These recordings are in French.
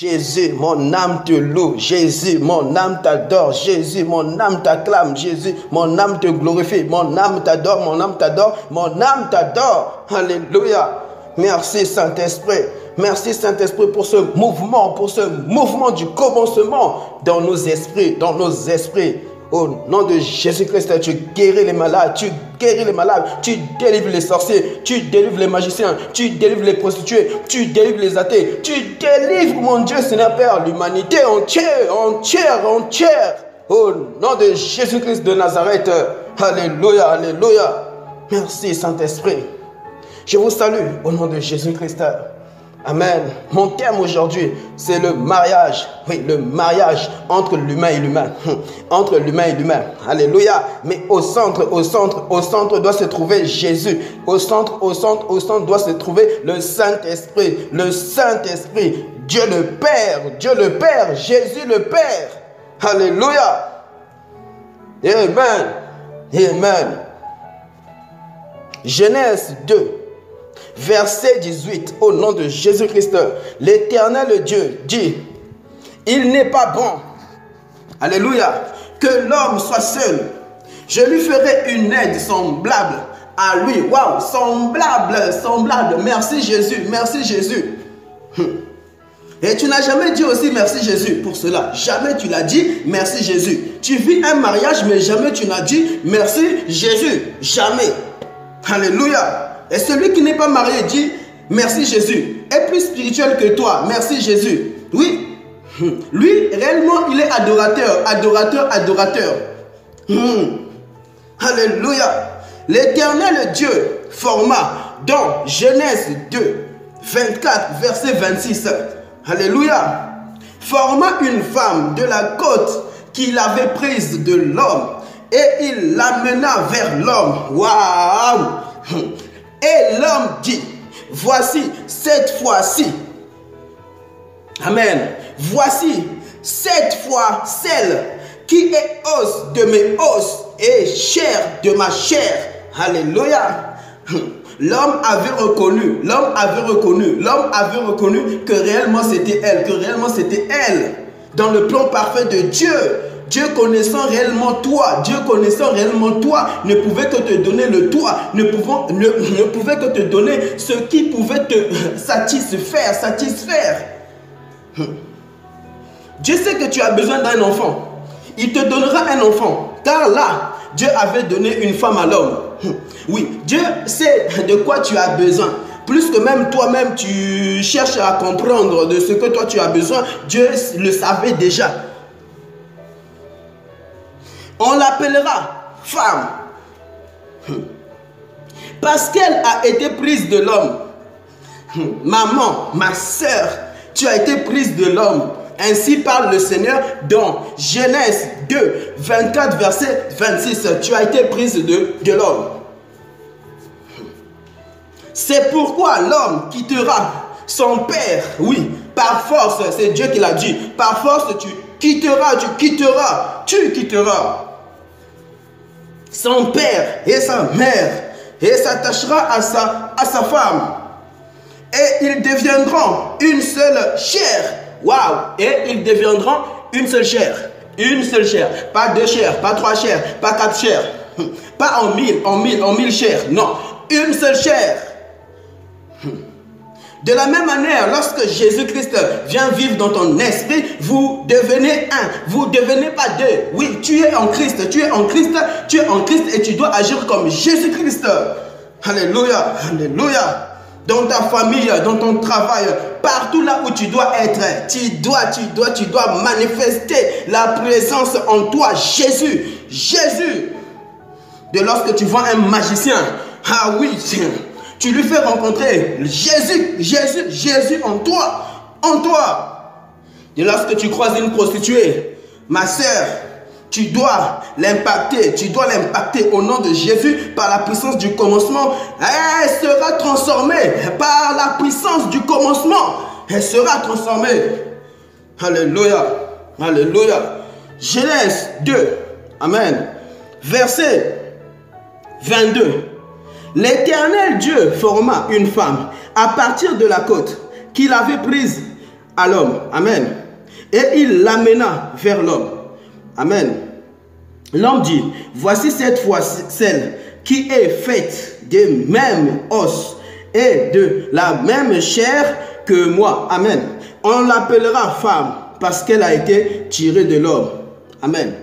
Jésus, mon âme te loue. Jésus, mon âme t'adore. Jésus, mon âme t'acclame. Jésus, mon âme te glorifie. Mon âme t'adore, mon âme t'adore, mon âme t'adore. Alléluia. Merci Saint-Esprit. Merci Saint-Esprit pour ce mouvement du commencement dans nos esprits, Au nom de Jésus-Christ, tu guéris les malades, tu délivres les sorciers, tu délivres les magiciens, tu délivres les prostituées, tu délivres les athées, tu délivres, mon Dieu, Seigneur Père, l'humanité entière. Au nom de Jésus-Christ de Nazareth, alléluia, alléluia. Merci Saint-Esprit. Je vous salue au nom de Jésus-Christ. Amen. Mon thème aujourd'hui, c'est le mariage. Oui, le mariage entre l'humain et l'humain. Entre l'humain et l'humain. Alléluia. Mais au centre doit se trouver Jésus. Au centre doit se trouver le Saint-Esprit. Le Saint-Esprit. Dieu le Père. Jésus le Père. Alléluia. Amen. Amen. Genèse 2. Verset 18, au nom de Jésus-Christ, l'Éternel Dieu dit, il n'est pas bon, alléluia, que l'homme soit seul. Je lui ferai une aide semblable à lui. Waouh, semblable. Merci Jésus. Et tu n'as jamais dit aussi merci Jésus pour cela. Jamais tu l'as dit merci Jésus. Tu vis un mariage, mais jamais tu n'as dit merci Jésus. Jamais. Alléluia. Et celui qui n'est pas marié dit merci Jésus est plus spirituel que toi. Merci Jésus. Oui. Lui, réellement, il est adorateur. Alléluia. L'Éternel Dieu forma dans Genèse 2, 24, verset 26. Alléluia. Forma une femme de la côte qu'il avait prise de l'homme et il l'amena vers l'homme. Waouh! Et l'homme dit, voici cette fois-ci, amen, voici cette fois celle qui est os de mes os et chair de ma chair. Alléluia. L'homme avait reconnu que réellement c'était elle, dans le plan parfait de Dieu. Dieu connaissant réellement toi, ne pouvait que te donner le toi, ne pouvait que te donner ce qui pouvait te satisfaire. Dieu sait que tu as besoin d'un enfant. Il te donnera un enfant. Car là, Dieu avait donné une femme à l'homme. Oui, Dieu sait de quoi tu as besoin. Plus que même toi-même, tu cherches à comprendre de ce que toi tu as besoin. Dieu le savait déjà. On l'appellera femme. Parce qu'elle a été prise de l'homme. Maman, ma soeur, tu as été prise de l'homme. Ainsi parle le Seigneur dans Genèse 2, 24, verset 26. Tu as été prise de l'homme. C'est pourquoi l'homme quittera son père. Oui, par force, c'est Dieu qui l'a dit. Par force, tu quitteras son père et sa mère et s'attachera à sa femme. Et ils deviendront une seule chair. Waouh! Et ils deviendront une seule chair. Une seule chair. Pas deux chairs, pas trois chairs, pas quatre chairs. Pas en mille chairs. Non. Une seule chair. De la même manière, lorsque Jésus-Christ vient vivre dans ton esprit, vous devenez un. Vous ne devenez pas deux. Oui, tu es en Christ et tu dois agir comme Jésus-Christ. Alléluia, alléluia. Dans ta famille, dans ton travail, partout là où tu dois être, tu dois manifester la présence en toi, Jésus. De lorsque tu vois un magicien, ah oui, tu lui fais rencontrer Jésus en toi. Et lorsque tu croises une prostituée, ma sœur, tu dois l'impacter au nom de Jésus par la puissance du commencement. Elle sera transformée par la puissance du commencement. Elle sera transformée. Alléluia, alléluia. Genèse 2, amen. Verset 22. L'Éternel Dieu forma une femme à partir de la côte qu'il avait prise à l'homme. Amen. Et il l'amena vers l'homme. Amen. L'homme dit, voici cette fois celle qui est faite des mêmes os et de la même chair que moi. Amen. On l'appellera femme parce qu'elle a été tirée de l'homme. Amen.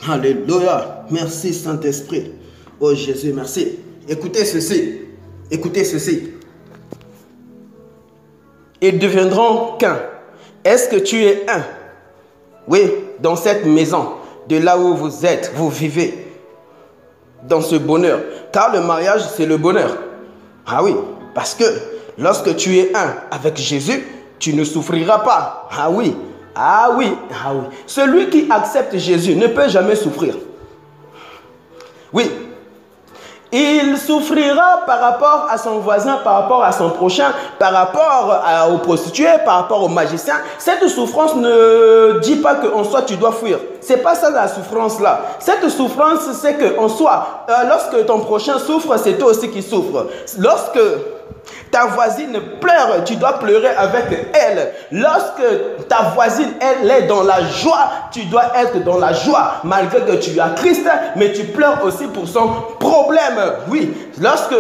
Alléluia. Merci Saint-Esprit. Oh Jésus, merci. Écoutez ceci. Écoutez ceci. Ils deviendront qu'un. Est-ce que tu es un? Oui, dans cette maison, de là où vous êtes, vous vivez, dans ce bonheur. Car le mariage, c'est le bonheur. Ah oui, parce que lorsque tu es un avec Jésus, tu ne souffriras pas. Ah oui, ah oui, ah oui. Celui qui accepte Jésus ne peut jamais souffrir. Oui. Il souffrira par rapport à son voisin, par rapport à son prochain, par rapport aux prostituées, par rapport aux magiciens. Cette souffrance ne dit pas qu'en soi tu dois fuir. C'est pas ça la souffrance là. Cette souffrance, c'est qu'en soi, lorsque ton prochain souffre, c'est toi aussi qui souffres. Lorsque ta voisine pleure, tu dois pleurer avec elle. Lorsque ta voisine, elle est dans la joie, tu dois être dans la joie. Malgré que tu as Christ, mais tu pleures aussi pour son problème. Oui, lorsque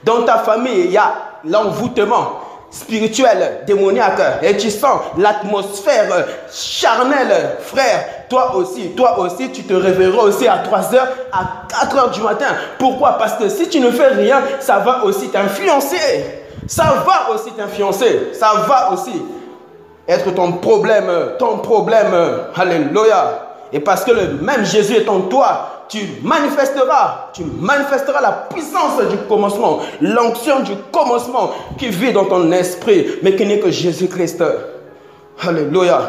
dans ta famille, il y a l'envoûtement spirituel, démoniaque, et tu sens l'atmosphère charnelle, frère, toi aussi, tu te réveilleras aussi à 3h, à 4h du matin. Pourquoi? Parce que si tu ne fais rien, ça va aussi t'influencer. Ça va aussi t'influencer. Ça va aussi être ton problème. Alléluia. Et parce que le même Jésus est en toi, tu manifesteras la puissance du commencement, l'onction du commencement qui vit dans ton esprit, mais qui n'est que Jésus-Christ. Alléluia.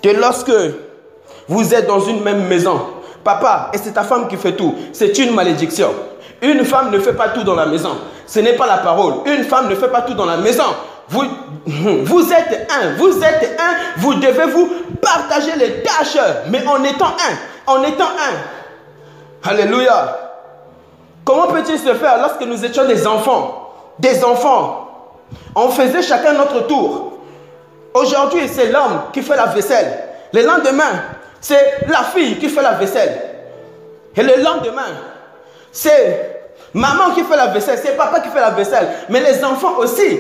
Et lorsque vous êtes dans une même maison, papa, et c'est ta femme qui fait tout, c'est une malédiction. Une femme ne fait pas tout dans la maison. Ce n'est pas la parole. Une femme ne fait pas tout dans la maison. Vous êtes un, vous devez vous partager les tâches, mais en étant un. Alléluia. Comment peut-il se faire lorsque nous étions des enfants? On faisait chacun notre tour. Aujourd'hui, c'est l'homme qui fait la vaisselle. Le lendemain, c'est la fille qui fait la vaisselle. Et le lendemain, c'est maman qui fait la vaisselle, c'est papa qui fait la vaisselle. Mais les enfants aussi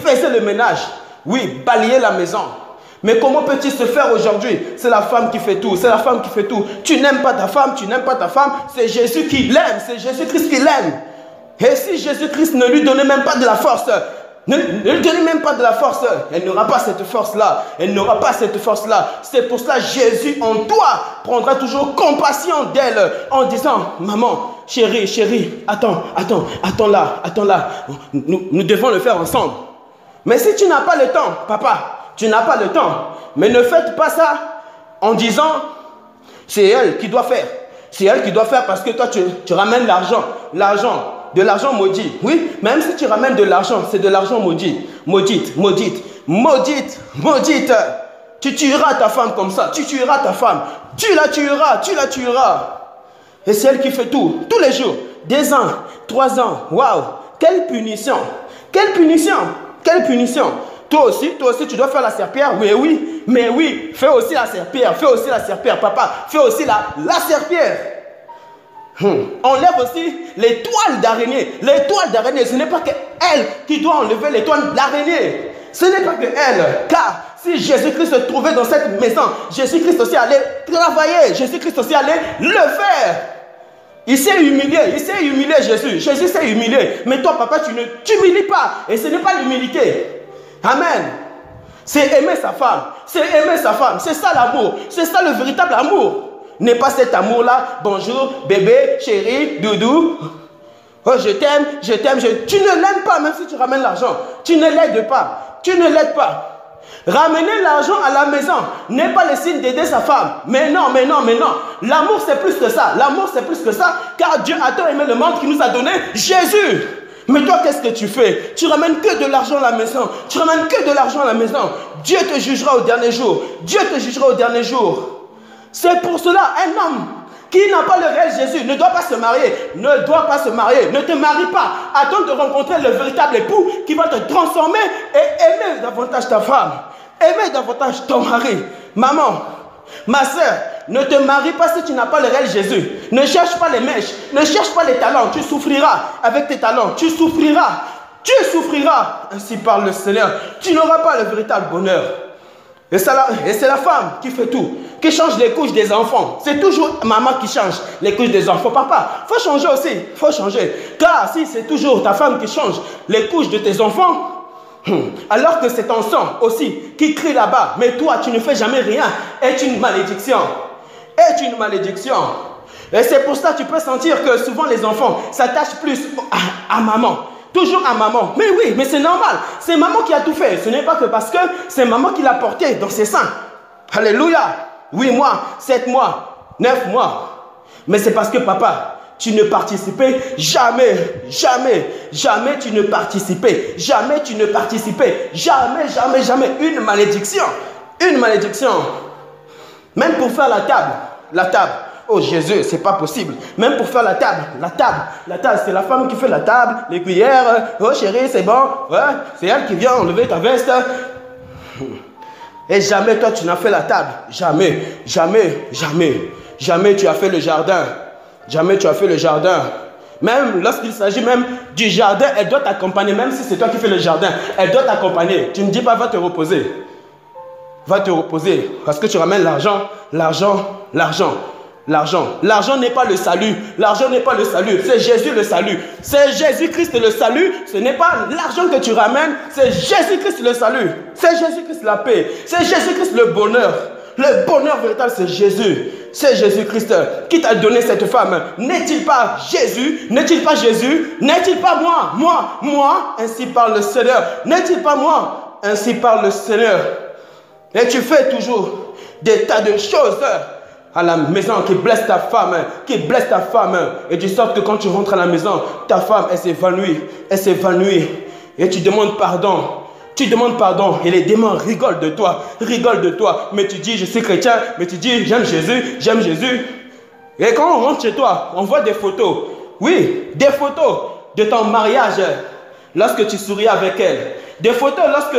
faisaient le ménage. Oui, balayer la maison. Mais comment peut-il se faire aujourd'hui? C'est la femme qui fait tout, Tu n'aimes pas ta femme, c'est Jésus qui l'aime, c'est Jésus-Christ qui l'aime. Et si Jésus-Christ ne lui donnait même pas de la force, elle n'aura pas cette force-là. C'est pour cela Jésus en toi prendra toujours compassion d'elle en disant, maman, chérie, attends là. Nous devons le faire ensemble. Mais si tu n'as pas le temps, papa, tu n'as pas le temps. Mais ne faites pas ça en disant, c'est elle qui doit faire. C'est elle qui doit faire parce que toi, tu ramènes l'argent. De l'argent maudit. Oui, même si tu ramènes de l'argent, c'est de l'argent maudit. Maudite. Tu tueras ta femme comme ça. Tu tueras ta femme. Tu la tueras. Et c'est elle qui fait tout. Tous les jours. 2 ans, 3 ans. Waouh. Quelle punition. Toi aussi, tu dois faire la serpillère. Oui. Mais oui, fais aussi la serpillère. Papa, fais aussi la serpillère. Enlève aussi les toiles d'araignée. Ce n'est pas que elle qui doit enlever les toiles d'araignée. Ce n'est pas que elle. Car si Jésus-Christ se trouvait dans cette maison, Jésus-Christ aussi allait travailler. Jésus-Christ aussi allait le faire. Il s'est humilié, Jésus. Jésus s'est humilié. Mais toi, papa, tu ne t'humilies pas. Et ce n'est pas l'humilité. Amen. C'est aimer sa femme. C'est ça l'amour. C'est ça le véritable amour. N'est pas cet amour-là. Bonjour, bébé, chéri, doudou. Oh, je t'aime. Tu ne l'aimes pas, même si tu ramènes l'argent. Tu ne l'aides pas. Ramener l'argent à la maison n'est pas le signe d'aider sa femme. Mais non. L'amour, c'est plus que ça. Car Dieu a tant aimé le monde qu'il nous a donné Jésus. Mais toi, qu'est-ce que tu fais? Tu ramènes que de l'argent à la maison. Dieu te jugera au dernier jour. C'est pour cela, un homme qui n'a pas le réel Jésus ne doit pas se marier, ne doit pas se marier, ne te marie pas. Attends de rencontrer le véritable époux qui va te transformer et aimer davantage ta femme, aimer davantage ton mari. Maman, ma soeur, ne te marie pas si tu n'as pas le réel Jésus. Ne cherche pas les mèches, ne cherche pas les talents, tu souffriras avec tes talents, tu souffriras, ainsi parle le Seigneur. Tu n'auras pas le véritable bonheur. Et c'est la femme qui fait tout, qui change les couches des enfants. C'est toujours maman qui change les couches des enfants. Papa, il faut changer aussi, il faut changer. Car si c'est toujours ta femme qui change les couches de tes enfants, alors que c'est ton sang aussi qui crie là-bas, mais toi tu ne fais jamais rien, est une malédiction. Est une malédiction. Et c'est pour ça que tu peux sentir que souvent les enfants s'attachent plus à maman. Toujours à maman. Mais oui, mais c'est normal. C'est maman qui a tout fait. Ce n'est pas que parce que c'est maman qui l'a porté dans ses seins. Alléluia. 8 mois, 7 mois, 9 mois. Mais c'est parce que papa, tu ne participais jamais, jamais, jamais tu ne participais. Jamais tu ne participais. Jamais, jamais, jamais. Une malédiction. Une malédiction. Même pour faire la table. Oh Jésus, c'est pas possible. Même pour faire la table, c'est la femme qui fait la table, les cuillères. Oh chérie, c'est bon. Ouais, c'est elle qui vient enlever ta veste. Et jamais toi tu n'as fait la table. Jamais, jamais, jamais. Jamais tu as fait le jardin. Jamais tu as fait le jardin. Même lorsqu'il s'agit même du jardin, elle doit t'accompagner. Même si c'est toi qui fais le jardin, elle doit t'accompagner. Tu ne dis pas va te reposer. Va te reposer. Parce que tu ramènes l'argent, l'argent, l'argent. L'argent n'est pas le salut. L'argent n'est pas le salut. C'est Jésus le salut. C'est Jésus-Christ le salut. Ce n'est pas l'argent que tu ramènes. C'est Jésus-Christ le salut. C'est Jésus-Christ la paix. C'est Jésus-Christ le bonheur. Le bonheur véritable, c'est Jésus. C'est Jésus-Christ qui t'a donné cette femme. N'est-il pas Jésus? N'est-il pas Jésus? N'est-il pas moi? Ainsi parle le Seigneur. N'est-il pas moi? Ainsi parle le Seigneur. Et tu fais toujours des tas de choses à la maison qui blesse ta femme, et de sorte que quand tu rentres à la maison, ta femme, elle s'évanouit, et tu demandes pardon, et les démons rigolent de toi, mais tu dis, je suis chrétien, mais tu dis, j'aime Jésus, et quand on rentre chez toi, on voit des photos, oui, des photos de ton mariage, lorsque tu souris avec elle, des photos lorsque,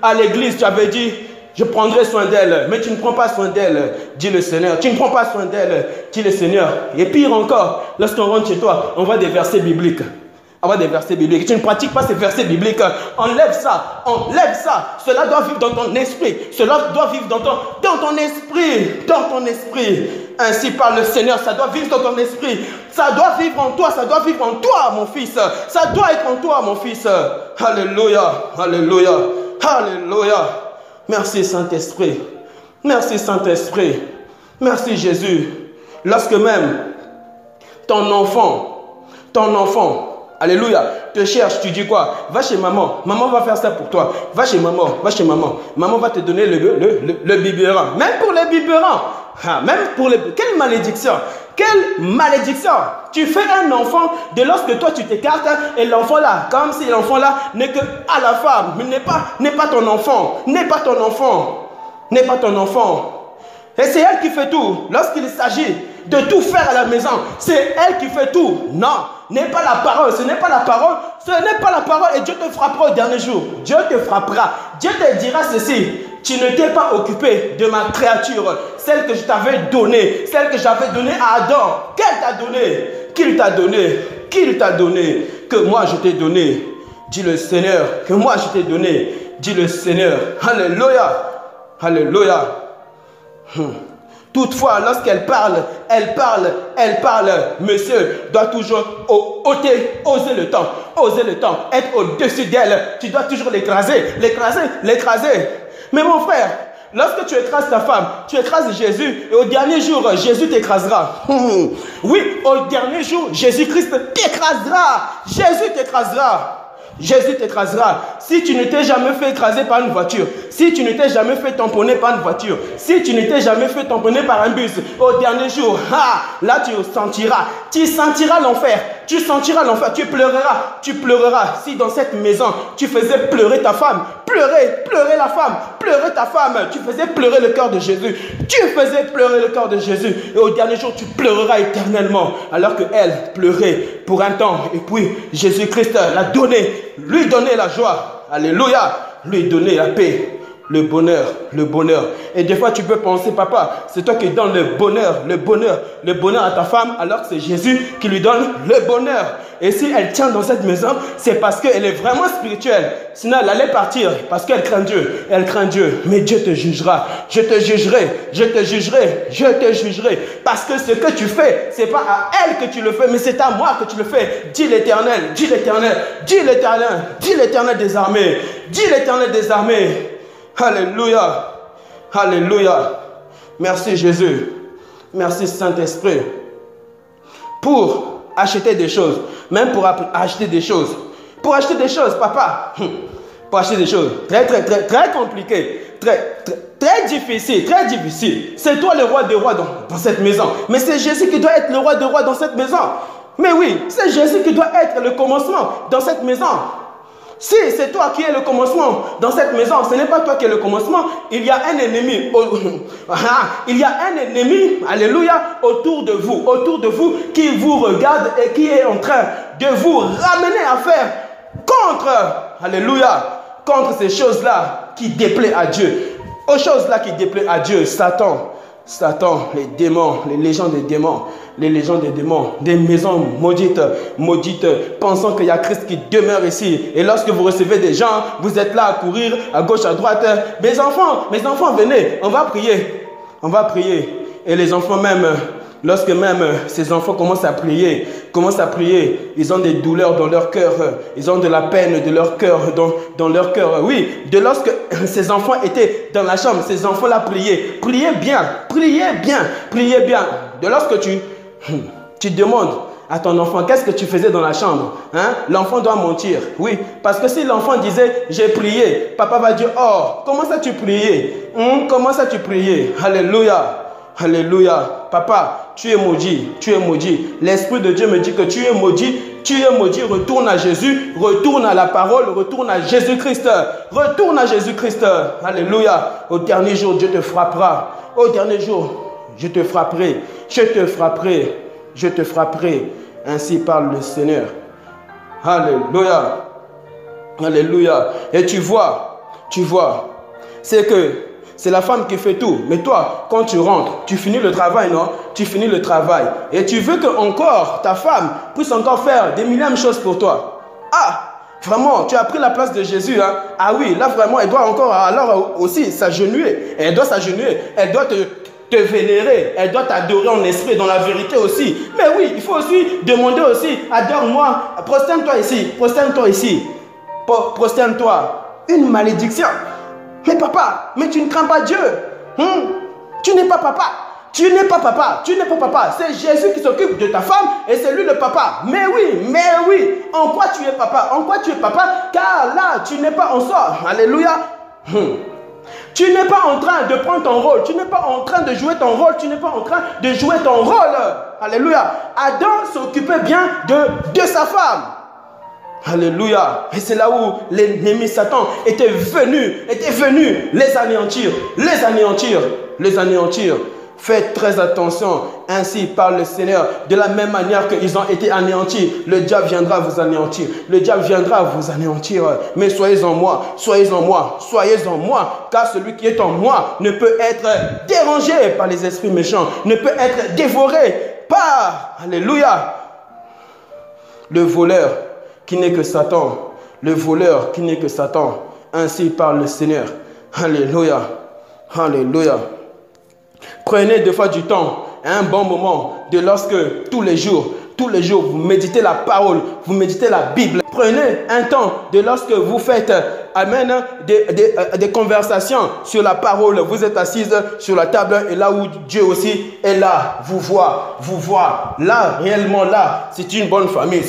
à l'église, tu avais dit, je prendrai soin d'elle, mais tu ne prends pas soin d'elle, dit le Seigneur. Tu ne prends pas soin d'elle, dit le Seigneur. Et pire encore, lorsqu'on rentre chez toi, on voit des versets bibliques. Tu ne pratiques pas ces versets bibliques. Enlève ça. Cela doit vivre dans ton esprit. Cela doit vivre dans ton esprit. Ainsi parle le Seigneur, ça doit vivre dans ton esprit. Ça doit vivre en toi, mon fils. Ça doit être en toi, mon fils. Alléluia, alléluia, alléluia. Merci Saint-Esprit. Merci Saint-Esprit. Merci Jésus. Lorsque même ton enfant, alléluia, te cherche, tu dis quoi? Va chez maman. Maman va faire ça pour toi. Va chez maman. Maman va te donner le biberon. Même pour les biberons. Quelle malédiction. Quelle malédiction. Tu fais un enfant de lorsque toi tu t'écartes et l'enfant là, comme si l'enfant là n'est que à la femme, mais n'est pas ton enfant. Et c'est elle qui fait tout. Lorsqu'il s'agit de tout faire à la maison, c'est elle qui fait tout. Non, ce n'est pas la parole. Et Dieu te frappera au dernier jour. Dieu te frappera. Dieu te dira ceci. Tu ne t'es pas occupé de ma créature, celle que je t'avais donnée, celle que j'avais donnée à Adam. Qu'elle t'a donnée? Qu'il t'a donné? Que moi je t'ai donné, dit le Seigneur. Que moi je t'ai donné, dit le Seigneur. Alléluia. Alléluia. Toutefois, lorsqu'elle parle, monsieur doit toujours oser le temps, être au-dessus d'elle. Tu dois toujours l'écraser. Mais mon frère, lorsque tu écrases ta femme, tu écrases Jésus, et au dernier jour, Jésus t'écrasera. Oui, au dernier jour, Jésus-Christ t'écrasera. Jésus t'écrasera. Si tu ne t'es jamais fait écraser par une voiture, si tu ne t'es jamais fait tamponner par une voiture, si tu ne t'es jamais fait tamponner par un bus, au dernier jour, là tu sentiras l'enfer, tu pleureras. Si dans cette maison, tu faisais pleurer ta femme, pleurer la femme, pleurer ta femme, tu faisais pleurer le cœur de Jésus. Tu faisais pleurer le cœur de Jésus. Et au dernier jour, tu pleureras éternellement. Alors qu'elle pleurait pour un temps. Et puis, Jésus-Christ l'a donné, lui donner la joie. Alléluia. Lui donner la paix. Le bonheur, le bonheur. Et des fois, tu peux penser, papa, c'est toi qui donnes le bonheur à ta femme, alors que c'est Jésus qui lui donne le bonheur. Et si elle tient dans cette maison, c'est parce qu'elle est vraiment spirituelle. Sinon, elle allait partir parce qu'elle craint Dieu. Elle craint Dieu. Mais Dieu te jugera. Je te jugerai. Je te jugerai. Je te jugerai. Parce que ce que tu fais, c'est pas à elle que tu le fais, mais c'est à moi que tu le fais. Dis l'Éternel. Dis l'Éternel. Dis l'Éternel. Dis l'Éternel des armées. Dis l'Éternel des armées. Alléluia. Alléluia. Merci Jésus. Merci Saint-Esprit. Pour acheter des choses. Même pour acheter des choses. Pour acheter des choses, papa. Pour acheter des choses. Très compliqué. Très difficile. Très difficile. C'est toi le roi des rois dans cette maison. Mais c'est Jésus qui doit être le roi des rois dans cette maison. Mais oui, c'est Jésus qui doit être le commencement dans cette maison. Si c'est toi qui es le commencement dans cette maison, ce n'est pas toi qui es le commencement, il y a un ennemi. Il y a un ennemi, alléluia, autour de vous qui vous regarde et qui est en train de vous ramener à faire contre, alléluia, contre ces choses-là qui déplaisent à Dieu. Aux choses-là qui déplaisent à Dieu, Satan, les démons, les légions des démons, des maisons maudites, pensant qu'il y a Christ qui demeure ici. Et lorsque vous recevez des gens, vous êtes là à courir à gauche, à droite. Mes enfants, venez, on va prier. Et les enfants même, lorsque même ces enfants commencent à prier, ils ont des douleurs dans leur cœur, ils ont de la peine de leur cœur, dans leur cœur. Oui, de lorsque ces enfants étaient dans la chambre, ces enfants-là priaient bien. De lorsque tu demandes à ton enfant, qu'est-ce que tu faisais dans la chambre? L'enfant doit mentir. Oui, parce que si l'enfant disait, j'ai prié, papa va dire, oh, comment ça tu priais? Comment ça tu priais? Alléluia. Alléluia. Papa, tu es maudit. L'Esprit de Dieu me dit que tu es maudit. Retourne à Jésus. Retourne à la parole. Retourne à Jésus-Christ. Alléluia. Au dernier jour, Dieu te frappera. Au dernier jour, je te frapperai. Ainsi parle le Seigneur. Alléluia. Alléluia. Et tu vois, c'est la femme qui fait tout. Mais toi, quand tu rentres, tu finis le travail, non? Tu finis le travail. Et tu veux que encore ta femme puisse encore faire des milliards de choses pour toi. Ah, vraiment, tu as pris la place de Jésus. Ah oui, là vraiment, elle doit encore alors aussi s'agenouiller. Elle doit s'agenouiller. Elle doit te vénérer. Elle doit t'adorer en esprit, dans la vérité aussi. Mais oui, il faut aussi demander aussi, adore-moi, prosterne-toi ici. Prosterne-toi. Une malédiction. Mais papa, mais tu ne crains pas Dieu. Tu n'es pas papa. C'est Jésus qui s'occupe de ta femme et c'est lui le papa. Mais oui. En quoi tu es papa? Car là, tu n'es pas en sort. Alléluia. Tu n'es pas en train de prendre ton rôle. Tu n'es pas en train de jouer ton rôle. Alléluia. Adam s'occupait bien de sa femme. Alléluia. Et c'est là où l'ennemi Satan était venu les anéantir. Faites très attention. Ainsi parle le Seigneur. De la même manière qu'ils ont été anéantis, le diable viendra vous anéantir. Mais soyez en moi. Car celui qui est en moi ne peut être dérangé par les esprits méchants, ne peut être dévoré par, alléluia, le voleur qui n'est que Satan. Ainsi parle le Seigneur. Alléluia. Prenez deux fois du temps, un bon moment, de lorsque tous les jours, vous méditez la parole, vous méditez la Bible. Prenez un temps de lorsque vous faites, amen, des conversations sur la parole. Vous êtes assise sur la table et là où Dieu aussi est là, vous voit. Là, réellement là, c'est une bonne famille.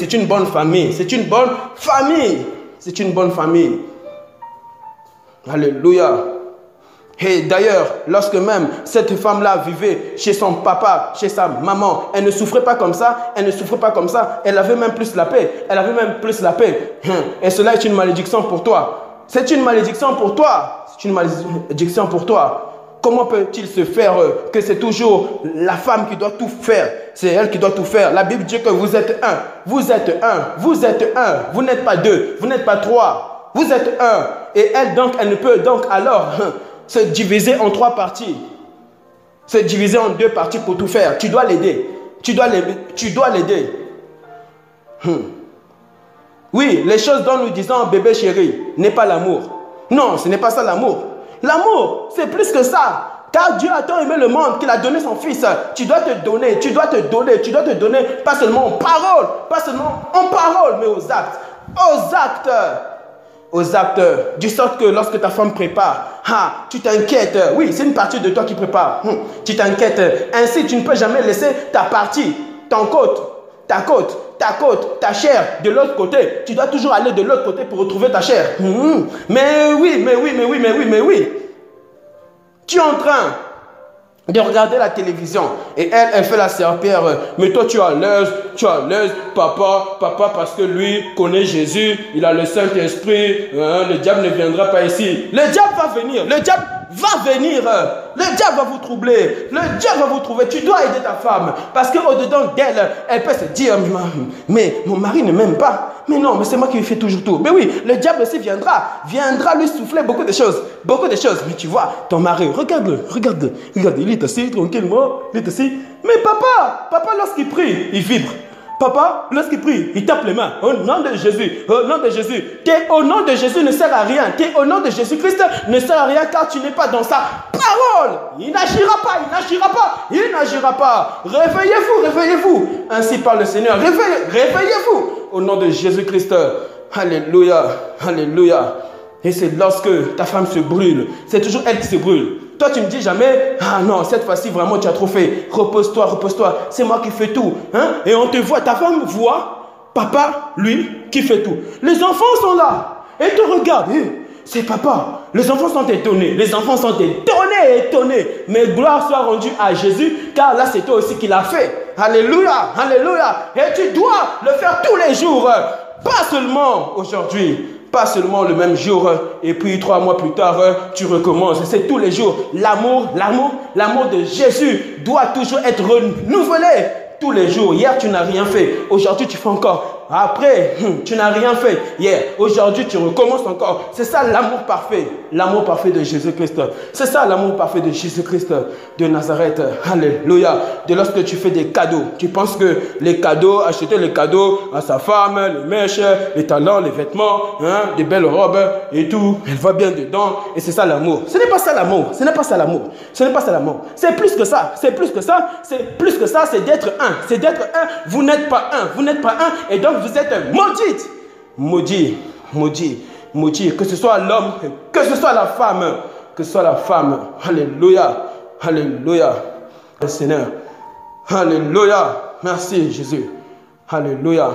Alléluia. Et d'ailleurs, lorsque même cette femme-là vivait chez son papa, chez sa maman, elle ne souffrait pas comme ça, elle avait même plus la paix, Et cela est une malédiction pour toi. C'est une malédiction pour toi. C'est une malédiction pour toi. Comment peut-il se faire que c'est toujours la femme qui doit tout faire? C'est elle qui doit tout faire. La Bible dit que vous êtes un. Vous êtes un. Vous êtes un. Vous n'êtes pas deux. Vous n'êtes pas trois. Vous êtes un. Et elle, donc, elle ne peut donc alors se diviser en trois parties. Se diviser en deux parties pour tout faire. Tu dois l'aider. Tu dois l'aider. Oui, les choses dont nous disons bébé chéri n'est pas l'amour. Non, ce n'est pas ça l'amour. L'amour, c'est plus que ça. Car Dieu a tant aimé le monde qu'il a donné son fils. Tu dois te donner, tu dois te donner, tu dois te donner, pas seulement en parole, mais aux actes. Aux actes. Aux actes. Du sorte que lorsque ta femme prépare, tu t'inquiètes. Oui, c'est une partie de toi qui prépare. Tu t'inquiètes. Ainsi, tu ne peux jamais laisser ta partie, ta côte, ta chair de l'autre côté. Tu dois toujours aller de l'autre côté pour retrouver ta chair. Mais oui. Tu es en train de regarder la télévision et elle fait la serpillère. Mais toi, tu es à l'aise, papa, parce que lui connaît Jésus, il a le Saint-Esprit, le diable ne viendra pas ici. Le diable va venir, le diable va vous troubler, le diable va vous trouver. Tu dois aider ta femme parce qu'au-dedans d'elle, elle peut se dire, mais mon mari ne m'aime pas. Mais non, mais c'est moi qui lui fais toujours tout. Mais oui, le diable aussi viendra lui souffler beaucoup de choses. Mais tu vois, ton mari, regarde-le, il est assis tranquillement, il est assis. Mais papa, lorsqu'il prie, il vibre. Papa, lorsqu'il prie, il tape les mains. Au nom de Jésus, au nom de Jésus. Au nom de Jésus ne sert à rien. Au nom de Jésus-Christ ne sert à rien car tu n'es pas dans sa parole. Il n'agira pas. Réveillez-vous. Ainsi parle le Seigneur. Réveillez-vous. Au nom de Jésus-Christ. Alléluia. Et c'est lorsque ta femme se brûle. C'est toujours elle qui se brûle. Toi, tu ne dis jamais, non, cette fois-ci, vraiment, tu as trop fait. Repose-toi. C'est moi qui fais tout. Et on te voit, ta femme voit, papa, lui, qui fait tout. Les enfants sont là. Et te regardent. C'est papa. Les enfants sont étonnés. Mais gloire soit rendue à Jésus, car là, c'est toi aussi qui l'as fait. Alléluia. Et tu dois le faire tous les jours. Pas seulement aujourd'hui. Pas seulement le même jour et puis 3 mois plus tard, tu recommences. C'est tous les jours. L'amour de Jésus doit toujours être renouvelé tous les jours. Hier, tu n'as rien fait. Aujourd'hui, tu fais encore. Après, tu n'as rien fait hier. Aujourd'hui, tu recommences encore. C'est ça l'amour parfait. L'amour parfait de Jésus-Christ. C'est ça l'amour parfait de Jésus-Christ de Nazareth. Alléluia. De lorsque tu fais des cadeaux. Tu penses que les cadeaux, acheter les cadeaux à sa femme, les mèches, les talents, les vêtements, des belles robes et tout. Elle va bien dedans. Et c'est ça l'amour. Ce n'est pas ça l'amour. C'est plus que ça. C'est d'être un. Vous n'êtes pas un. Et donc, vous êtes maudit. Que ce soit l'homme, que ce soit la femme. Alléluia. Le Seigneur. Alléluia. Merci, Jésus. Alléluia.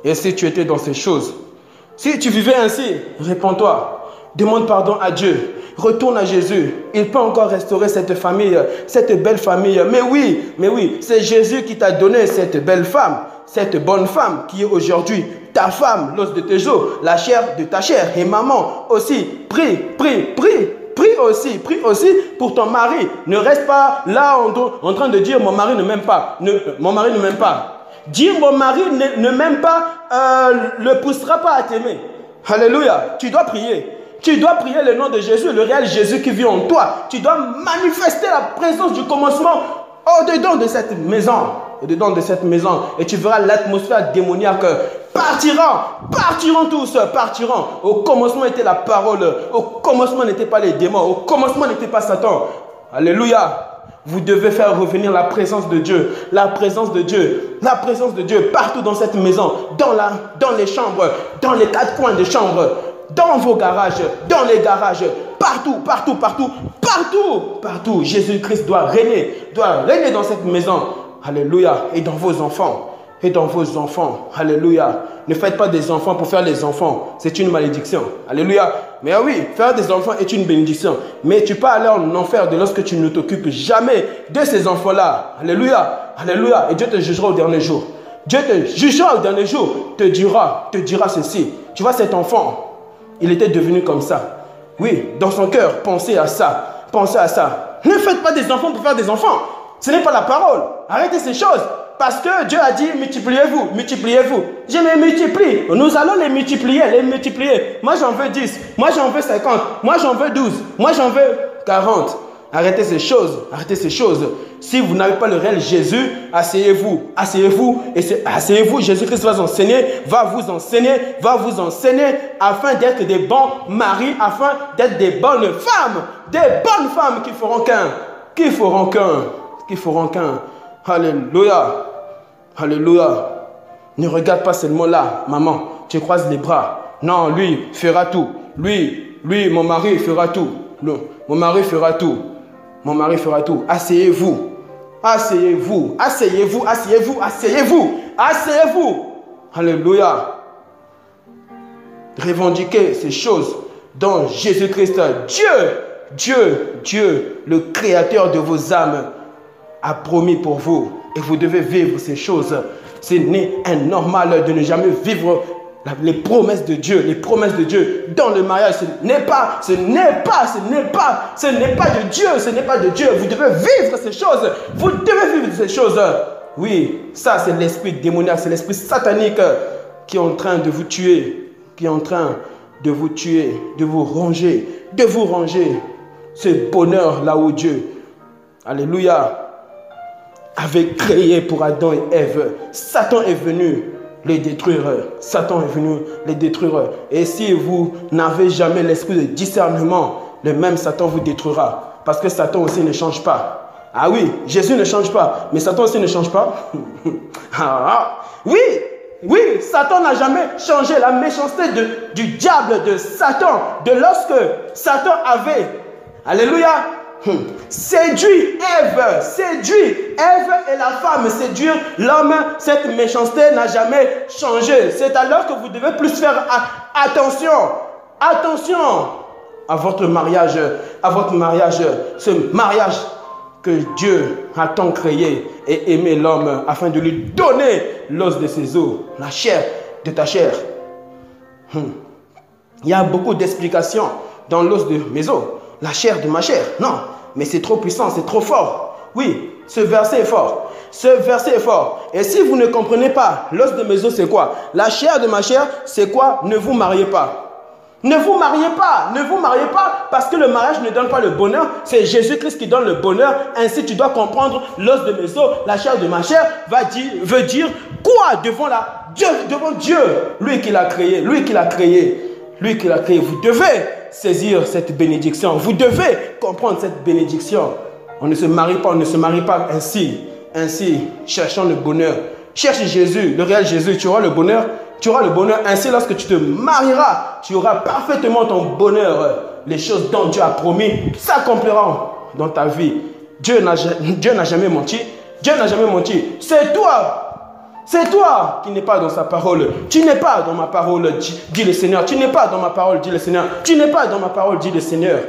Et si tu étais dans ces choses, si tu vivais ainsi, répands-toi. Demande pardon à Dieu. Retourne à Jésus. Il peut encore restaurer cette famille, cette belle famille. Mais oui, c'est Jésus qui t'a donné cette belle femme, cette bonne femme qui est aujourd'hui ta femme, l'os de tes os, la chair de ta chair. Et maman aussi, prie aussi pour ton mari. Ne reste pas là en train de dire mon mari ne m'aime pas. Dire mon mari ne m'aime pas ne poussera pas à t'aimer. Alléluia. Tu dois prier. Tu dois prier le nom de Jésus, le réel Jésus qui vit en toi. Tu dois manifester la présence du commencement au-dedans de cette maison. Et tu verras l'atmosphère démoniaque. Partiront tous. Au commencement était la parole. Au commencement n'était pas les démons. Au commencement n'était pas Satan. Alléluia. Vous devez faire revenir la présence de Dieu. La présence de Dieu partout dans cette maison. Dans les chambres. Dans les 4 coins de chambres. Dans vos garages, dans les garages, partout. Jésus-Christ doit régner dans cette maison. Alléluia. Et dans vos enfants. Alléluia. Ne faites pas des enfants pour faire les enfants. C'est une malédiction. Alléluia. Mais oui, faire des enfants est une bénédiction. Mais tu peux aller en enfer de lorsque tu ne t'occupes jamais de ces enfants-là. Alléluia. Et Dieu te jugera au dernier jour. Te dira ceci. Tu vois cet enfant, il était devenu comme ça. Oui, dans son cœur, pensez à ça. Pensez à ça. Ne faites pas des enfants pour faire des enfants. Ce n'est pas la parole. Arrêtez ces choses. Parce que Dieu a dit, multipliez-vous, multipliez-vous. Je les multiplie. Nous allons les multiplier, les multiplier. Moi, j'en veux 10. Moi, j'en veux 50. Moi, j'en veux 12. Moi, j'en veux 40. Arrêtez ces choses. Arrêtez ces choses. Si vous n'avez pas le réel Jésus, asseyez-vous. Asseyez-vous. Et asseyez-vous. Jésus-Christ va vous enseigner afin d'être des bons maris, afin d'être des bonnes femmes. Des bonnes femmes qui feront qu'un. Alléluia. Alléluia. Ne regarde pas seulement là, maman. Tu croises les bras. Non, lui fera tout. Lui, mon mari fera tout. Mon mari fera tout. Mon mari fera tout. Asseyez-vous. Asseyez-vous. Asseyez-vous. Asseyez-vous. Asseyez-vous. Asseyez-vous. Alléluia. Revendiquez ces choses dont Jésus-Christ, Dieu, le créateur de vos âmes, a promis pour vous. Et vous devez vivre ces choses. Ce n'est normal de ne jamais vivre les promesses de Dieu. Les promesses de Dieu dans le mariage. Ce n'est pas de Dieu. Ce n'est pas de Dieu. Vous devez vivre ces choses. Vous devez vivre ces choses. Oui, ça c'est l'esprit démoniaque. C'est l'esprit satanique qui est en train de vous tuer. Qui est en train de vous tuer. De vous ranger. Ce bonheur là où Dieu, alléluia, avait créé pour Adam et Ève. Satan est venu les détruire. Satan est venu les détruire. Et si vous n'avez jamais l'esprit de discernement, le même Satan vous détruira. Parce que Satan aussi ne change pas. Ah oui, Jésus ne change pas, mais Satan aussi ne change pas. Oui, Satan n'a jamais changé. La méchanceté du diable, de Satan, de lorsque Satan avait, alléluia, séduit Ève et la femme, séduire l'homme, cette méchanceté n'a jamais changé. C'est alors que vous devez plus faire attention à votre mariage, ce mariage que Dieu a tant créé et aimé l'homme afin de lui donner l'os de ses os, la chair de ta chair. Il y a beaucoup d'explications dans l'os de mes os, la chair de ma chair. Non, mais c'est trop puissant, c'est trop fort. Oui, ce verset est fort. Et si vous ne comprenez pas, l'os de mes os c'est quoi? La chair de ma chair c'est quoi? Ne vous mariez pas. Ne vous mariez pas parce que le mariage ne donne pas le bonheur. C'est Jésus-Christ qui donne le bonheur. Ainsi, tu dois comprendre l'os de mes os, la chair de ma chair veut dire quoi devant Dieu, lui qui l'a créé. Vous devez saisir cette bénédiction. Vous devez comprendre cette bénédiction. On ne se marie pas ainsi. Cherchant le bonheur. Cherche Jésus, le réel Jésus, tu auras le bonheur. Ainsi, lorsque tu te marieras, tu auras parfaitement ton bonheur. Les choses dont Dieu a promis s'accompliront dans ta vie. Dieu n'a jamais menti. C'est toi qui n'es pas dans sa parole. Tu n'es pas dans ma parole, dit le Seigneur. Tu n'es pas dans ma parole, dit le Seigneur.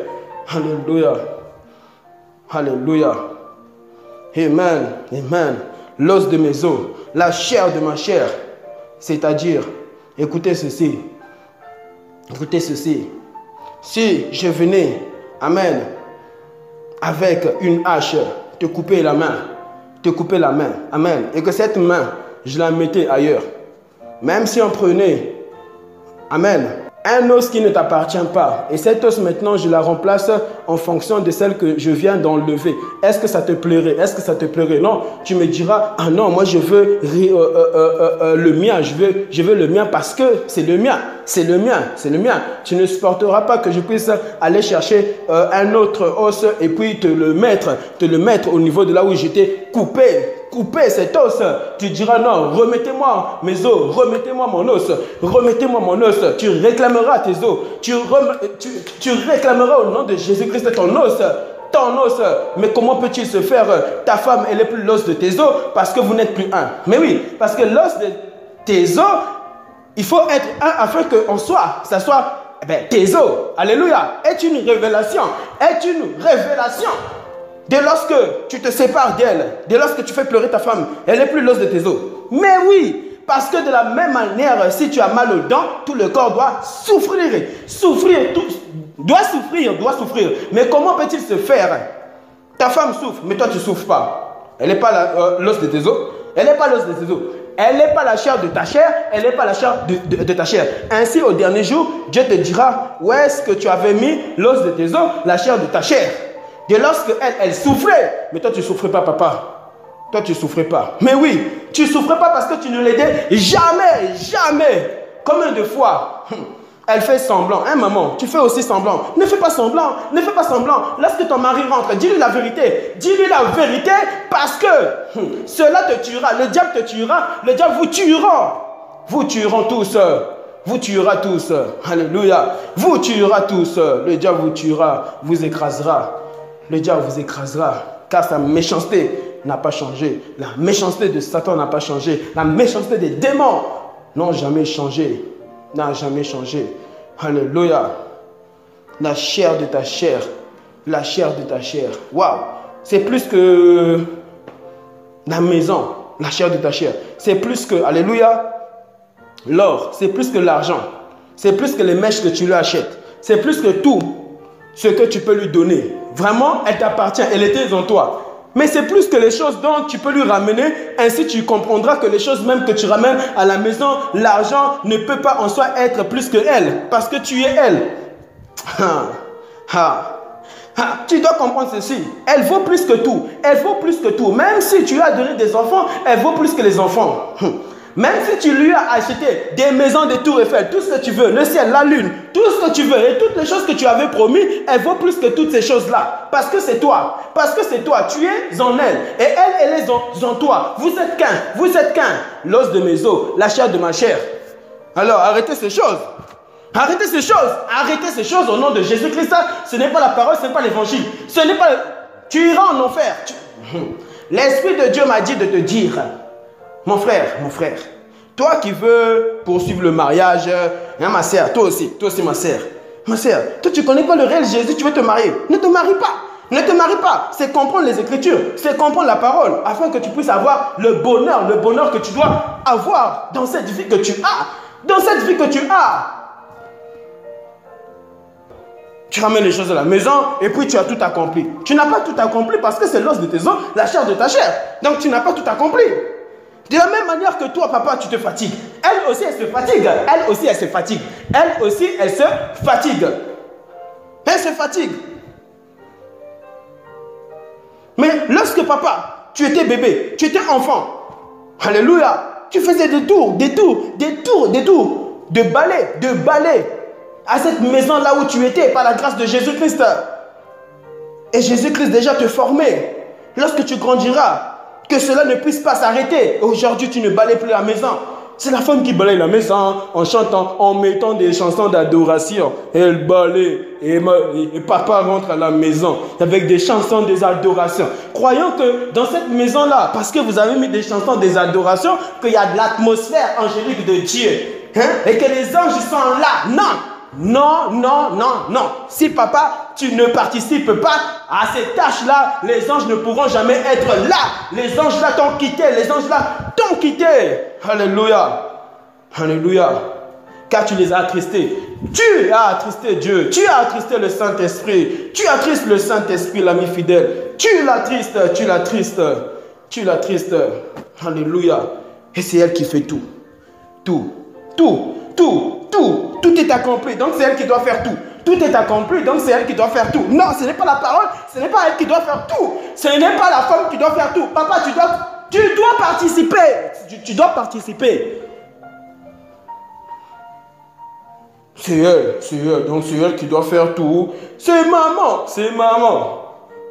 Alléluia. Amen. L'os de mes os, la chair de ma chair. C'est-à-dire, écoutez ceci. Si je venais, amen, avec une hache, te couper la main, amen, et que cette main, je la mettais ailleurs, même si on prenait, amen, un os qui ne t'appartient pas, et cette os maintenant, je la remplace en fonction de celle que je viens d'enlever. Est-ce que ça te plairait? Non, tu me diras, ah non, moi je veux le mien, je veux le mien parce que c'est le mien. Tu ne supporteras pas que je puisse aller chercher un autre os et puis te le mettre au niveau de là où j'étais coupé cet os. Tu diras non, remettez-moi mes os, remettez-moi mon os. Tu réclameras tes os. Tu réclameras au nom de Jésus-Christ ton os. Mais comment peut-il se faire? Ta femme, elle est plus l'os de tes os parce que vous n'êtes plus un. Mais oui, parce que l'os de tes os, il faut être un afin que ça soit tes os. Alléluia. Est une révélation. Dès lorsque tu te sépares d'elle, dès lorsque tu fais pleurer ta femme, elle n'est plus l'os de tes os. Mais oui, parce que de la même manière, si tu as mal aux dents, tout le corps doit souffrir. doit souffrir. Mais comment peut-il se faire? Ta femme souffre, mais toi tu ne souffres pas. Elle n'est pas l'os de tes os. Elle n'est pas l'os de tes os. Elle n'est pas la chair de ta chair. Elle n'est pas la chair de ta chair. Ainsi, au dernier jour, Dieu te dira où est-ce que tu avais mis l'os de tes os, la chair de ta chair. Et lorsque elle souffrait, mais toi tu ne souffrais pas, papa. Toi tu ne souffrais pas. Mais oui, tu ne souffrais pas parce que tu ne l'aidais jamais. Combien de fois elle fait semblant? Hein, maman, tu fais aussi semblant. Ne fais pas semblant. Lorsque ton mari rentre, dis-lui la vérité. Dis-lui la vérité parce que cela te tuera. Le diable te tuera. Le diable vous tuera. Vous tueront tous. Vous tuera tous. Alléluia. Vous tuera tous. Le diable vous tuera. Vous écrasera. Le diable vous écrasera. Car sa méchanceté n'a pas changé. La méchanceté de Satan n'a pas changé. La méchanceté des démons n'ont jamais changé. N'a jamais changé. Alléluia. La chair de ta chair. La chair de ta chair. Waouh. C'est plus que la maison. La chair de ta chair. C'est plus que, alléluia, l'or. C'est plus que l'argent. C'est plus que les mèches que tu lui achètes. C'est plus que tout ce que tu peux lui donner. Vraiment, elle t'appartient. Elle était en toi. Mais c'est plus que les choses dont tu peux lui ramener. Ainsi, tu comprendras que les choses même que tu ramènes à la maison, l'argent ne peut pas en soi être plus que elle. Parce que tu es elle. Tu dois comprendre ceci. Elle vaut plus que tout. Elle vaut plus que tout. Même si tu lui as donné des enfants, elle vaut plus que les enfants. Même si tu lui as acheté des maisons de Tour Eiffel, tout ce que tu veux, le ciel, la lune, tout ce que tu veux et toutes les choses que tu avais promis, elle vaut plus que toutes ces choses-là. Parce que c'est toi. Parce que c'est toi. Tu es en elle. Et elle est en toi. Vous êtes qu'un. Vous êtes qu'un. L'os de mes os, la chair de ma chair. Alors, arrêtez ces choses. Arrêtez ces choses. Arrêtez ces choses au nom de Jésus-Christ. Ce n'est pas la parole, ce n'est pas l'évangile. Ce n'est pas... Tu iras en enfer. L'Esprit de Dieu m'a dit de te dire... Mon frère, toi qui veux poursuivre le mariage, hein, ma sœur, toi aussi ma sœur, toi tu connais pas le réel Jésus, tu veux te marier, ne te marie pas, c'est comprendre les Écritures, c'est comprendre la parole, afin que tu puisses avoir le bonheur que tu dois avoir dans cette vie que tu as, Tu ramènes les choses à la maison et puis tu as tout accompli. Tu n'as pas tout accompli parce que c'est l'os de tes os, la chair de ta chair, donc tu n'as pas tout accompli. De la même manière que toi, papa, tu te fatigues. Elle aussi, elle se fatigue. Elle se fatigue. Mais lorsque papa, tu étais bébé, tu étais enfant, alléluia, tu faisais des tours, de balai à cette maison là où tu étais par la grâce de Jésus-Christ. Et Jésus-Christ déjà te formait. Lorsque tu grandiras, que cela ne puisse pas s'arrêter. Aujourd'hui, tu ne balayes plus la maison. C'est la femme qui balaye la maison en chantant, en mettant des chansons d'adoration. Elle balaye et papa rentre à la maison avec des chansons des adorations. Croyant que dans cette maison-là, parce que vous avez mis des chansons des adorations, qu'il y a de l'atmosphère angélique de Dieu. Et que les anges sont là. Non. Si papa, tu ne participes pas à ces tâches-là, les anges ne pourront jamais être là. Les anges là t'ont quitté. Alléluia. Car tu les as attristés. Tu as attristé Dieu. Tu as attristé le Saint-Esprit. Tu attristes le Saint-Esprit, l'ami fidèle. Tu l'attristes. Alléluia. Et c'est elle qui fait tout. Tout est accompli, donc c'est elle qui doit faire tout. Tout est accompli, donc c'est elle qui doit faire tout. Non, ce n'est pas la parole, ce n'est pas elle qui doit faire tout. Ce n'est pas la femme qui doit faire tout. Papa, tu dois participer. Tu dois participer. C'est elle. Donc c'est elle qui doit faire tout. C'est maman.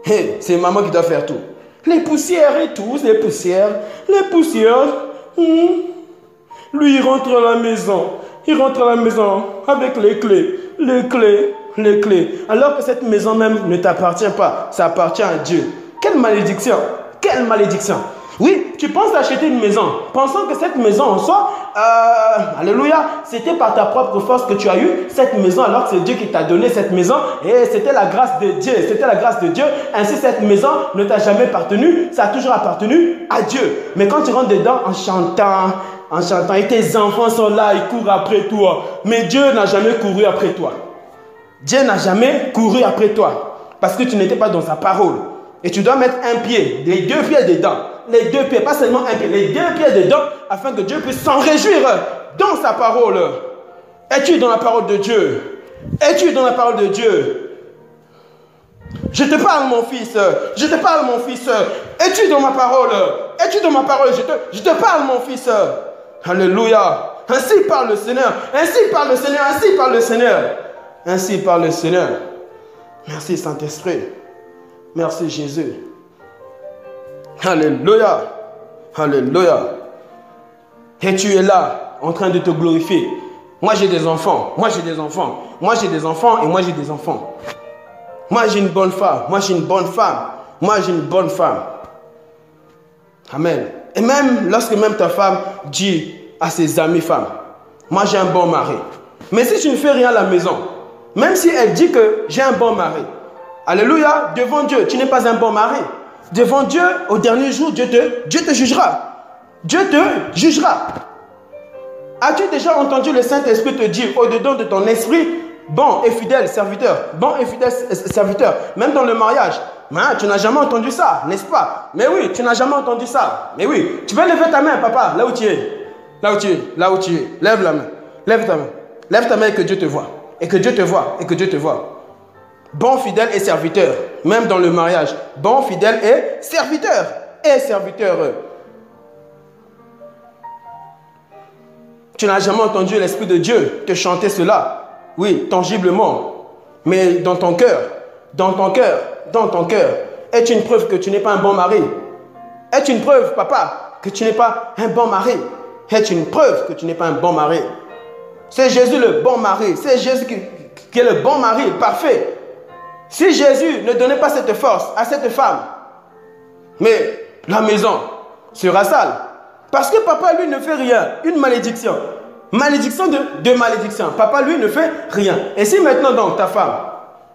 Hey, c'est maman qui doit faire tout. Les poussières et tout, les poussières. Lui, il rentre à la maison avec les clés. Alors que cette maison même ne t'appartient pas, ça appartient à Dieu. Quelle malédiction. Oui, tu penses acheter une maison, pensant que cette maison en soi, alléluia, c'était par ta propre force que tu as eu cette maison, alors que c'est Dieu qui t'a donné cette maison, et c'était la grâce de Dieu, ainsi cette maison ne t'a jamais appartenu, ça a toujours appartenu à Dieu. Mais quand tu rentres dedans en chantant, et tes enfants sont là, ils courent après toi, mais Dieu n'a jamais couru après toi. Dieu n'a jamais couru après toi parce que tu n'étais pas dans sa parole. Et tu dois mettre un pied, les 2 pieds dedans. Les 2 pieds, pas seulement un pied, les 2 pieds dedans afin que Dieu puisse s'en réjouir dans sa parole. Es-tu dans la parole de Dieu? Es-tu dans la parole de Dieu? Je te parle, mon fils. Je te parle, mon fils. Es-tu dans ma parole? Es-tu dans ma parole? Je te parle, mon fils. Alléluia. Ainsi parle le Seigneur. Ainsi parle le Seigneur. Ainsi parle le Seigneur. Ainsi parle le Seigneur. Merci, Saint-Esprit. Merci, Jésus. Alléluia. Alléluia. Et tu es là, en train de te glorifier. Moi, j'ai des enfants. Moi, j'ai des enfants. Moi, j'ai des enfants et moi, j'ai des enfants. Moi, j'ai une bonne femme. Moi, j'ai une bonne femme. Moi, j'ai une bonne femme. Amen. Et même lorsque même ta femme dit à ses amies femmes, moi, j'ai un bon mari. Mais si tu ne fais rien à la maison, même si elle dit que j'ai un bon mari, alléluia, devant Dieu, tu n'es pas un bon mari. Devant Dieu, au dernier jour, Dieu te jugera. Dieu te jugera. As-tu déjà entendu le Saint-Esprit te dire au-dedans de ton esprit, bon et fidèle serviteur, bon et fidèle serviteur, même dans le mariage, hein, tu n'as jamais entendu ça, n'est-ce pas? Mais oui, tu n'as jamais entendu ça. Mais oui, tu peux lever ta main, papa, là où tu es. Là où tu es, là où tu es. Lève la main, lève ta main. Lève ta main et que Dieu te voie. Et que Dieu te voie, et que Dieu te voie. Bon, fidèle et serviteur, même dans le mariage. Bon, fidèle et serviteur. Et serviteur. Tu n'as jamais entendu l'Esprit de Dieu te chanter cela. Oui, tangiblement. Mais dans ton cœur, dans ton cœur, dans ton cœur, est une preuve que tu n'es pas un bon mari. Est une preuve, papa, que tu n'es pas un bon mari. Est une preuve que tu n'es pas un bon mari. C'est Jésus le bon mari. C'est Jésus qui est le bon mari, parfait. Si Jésus ne donnait pas cette force à cette femme, mais la maison sera sale. Parce que papa, lui, ne fait rien. Une malédiction. Malédiction de malédiction. Papa, lui, ne fait rien. Et si maintenant, donc, ta femme,